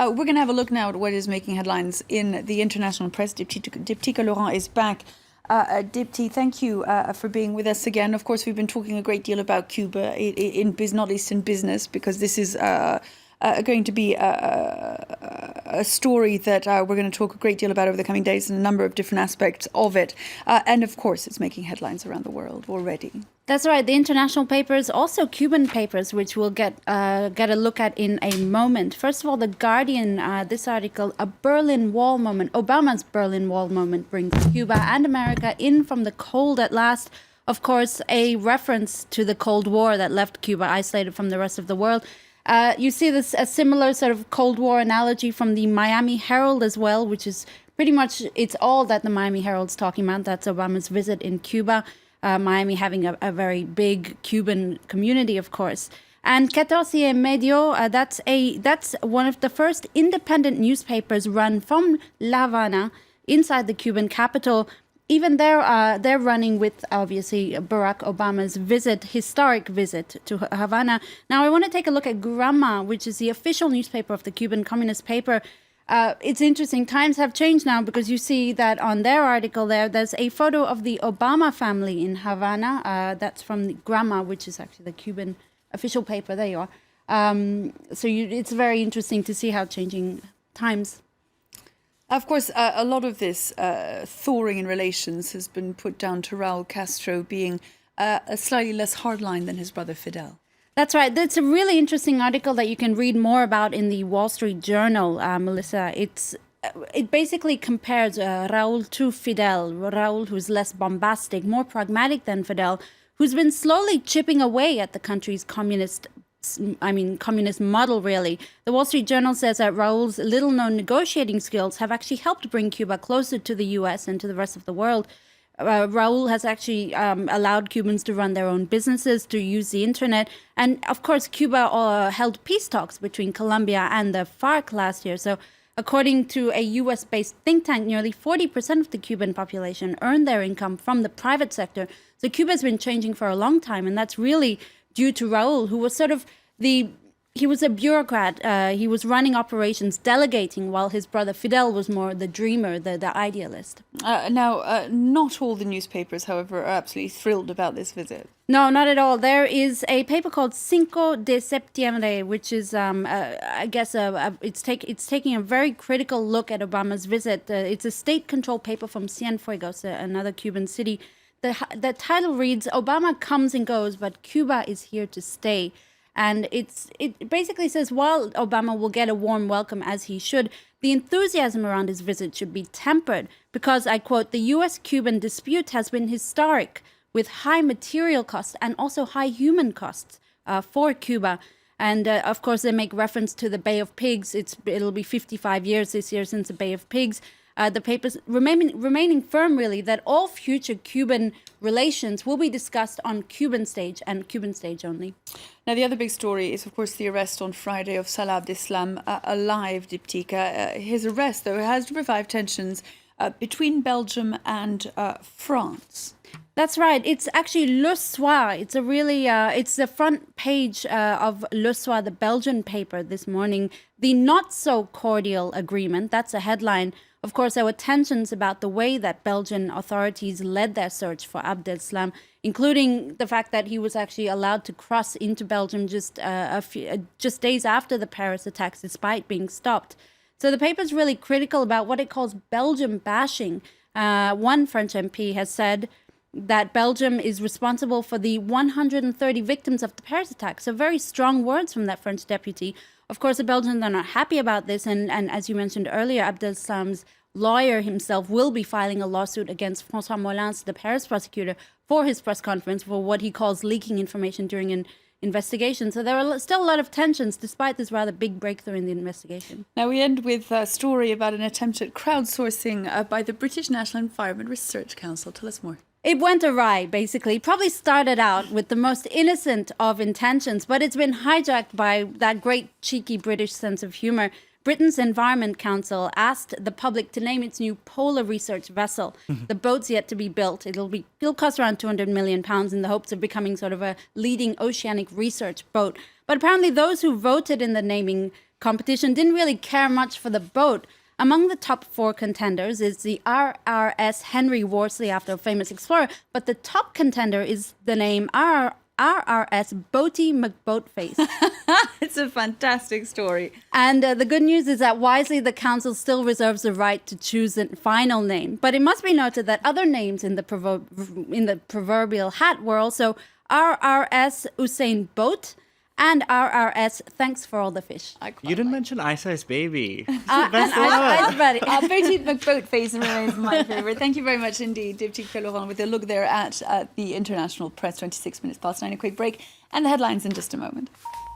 We're going to have a look now at what is making headlines in the international press. Diptyque Laurent is back. Dipty, thank you for being with us again. Of course, we've been talking a great deal about Cuba, not least in business, because this is going to be a story that we're going to talk a great deal about over the coming days and a number of different aspects of it. And of course, it's making headlines around the world already. That's right. The international papers, also Cuban papers, which we'll get a look at in a moment. First of all, The Guardian, this article, a Berlin Wall moment. Obama's Berlin Wall moment brings Cuba and America in from the cold at last. Of course, a reference to the Cold War that left Cuba isolated from the rest of the world. You see a similar sort of Cold War analogy from the Miami Herald as well, which is pretty much, it's all that the Miami Herald's talking about. That's Obama's visit in Cuba. Miami having a very big Cuban community, of course. And 14 Medio, that's one of the first independent newspapers run from La Habana inside the Cuban capital. Even they're running with, obviously, Barack Obama's historic visit to Havana. Now, I want to take a look at Gramma, which is the official newspaper of the Cuban Communist paper. It's interesting. Times have changed now because you see that on their article there's a photo of the Obama family in Havana. That's from the Gramma, which is actually the Cuban official paper. There you are. It's very interesting to see how changing times. Of course, a lot of this thawing in relations has been put down to Raul Castro being a slightly less hardline than his brother Fidel. That's right. That's a really interesting article that you can read more about in the Wall Street Journal, Melissa. It basically compares Raul to Fidel. Raul, who's less bombastic, more pragmatic than Fidel, who's been slowly chipping away at the country's communist model, really. The Wall Street Journal says that Raul's little-known negotiating skills have actually helped bring Cuba closer to the U.S. and to the rest of the world. Raul has actually allowed Cubans to run their own businesses, to use the internet. And of course, Cuba held peace talks between Colombia and the FARC last year. So according to a US-based think tank, nearly 40% of the Cuban population earn their income from the private sector. So Cuba's been changing for a long time. And that's really due to Raul, who was sort of he was a bureaucrat. He was running operations, delegating, while his brother Fidel was more the dreamer, the idealist. Now, not all the newspapers, however, are absolutely thrilled about this visit. No, not at all. There is a paper called Cinco de septiembre, which is, I guess, it's taking a very critical look at Obama's visit. It's a state-controlled paper from Cienfuegos, another Cuban city. The title reads, "Obama comes and goes, but Cuba is here to stay." And it basically says, while Obama will get a warm welcome as he should, the enthusiasm around his visit should be tempered because, I quote, "the US-Cuban dispute has been historic with high material costs and also high human costs for Cuba." And of course, they make reference to the Bay of Pigs. It'll be 55 years this year since the Bay of Pigs. The papers remaining firm, really, that all future Cuban relations will be discussed on Cuban stage and Cuban stage only. Now, the other big story is, of course, the arrest on Friday of Salah Abdeslam, alive, Diptyque. His arrest, though, has revived tensions between Belgium and France. That's right. It's actually Le Soir. It's a really, it's the front page of Le Soir, the Belgian paper this morning. The not so cordial agreement, that's a headline. Of course, there were tensions about the way that Belgian authorities led their search for Abdeslam, including the fact that he was actually allowed to cross into Belgium just days after the Paris attacks, despite being stopped. So the paper is really critical about what it calls Belgium bashing. One French MP has said that Belgium is responsible for the 130 victims of the Paris attacks. So very strong words from that French deputy. Of course, the Belgians are not happy about this. And as you mentioned earlier, Abdeslam's lawyer himself will be filing a lawsuit against François Molins, the Paris prosecutor, for his press conference for what he calls leaking information during an investigation. So there are still a lot of tensions despite this rather big breakthrough in the investigation. Now we end with a story about an attempt at crowdsourcing by the British National Environment Research Council. Tell us more. It went awry, basically. Probably started out with the most innocent of intentions, but it's been hijacked by that great cheeky British sense of humor. Britain's Environment Council asked the public to name its new polar research vessel. The boat's yet to be built. It'll cost around £200 million in the hopes of becoming sort of a leading oceanic research boat. But apparently those who voted in the naming competition didn't really care much for the boat. Among the top 4 contenders is the RRS Henry Worsley, after a famous explorer, but the top contender is the name RRS Boaty McBoatface. It's a fantastic story. And the good news is that wisely, the council still reserves the right to choose a final name. But it must be noted that other names in the proverbial hat were also RRS Usain Boat and RRS Thanks for All the Fish. You didn't mention Ice Ice Baby. And Ice Buddy. Boaty McBoatface remains my favourite. Thank you very much indeed, Diptyque Laurent, with a look there at the International Press, 26 minutes past 9. A quick break and the headlines in just a moment.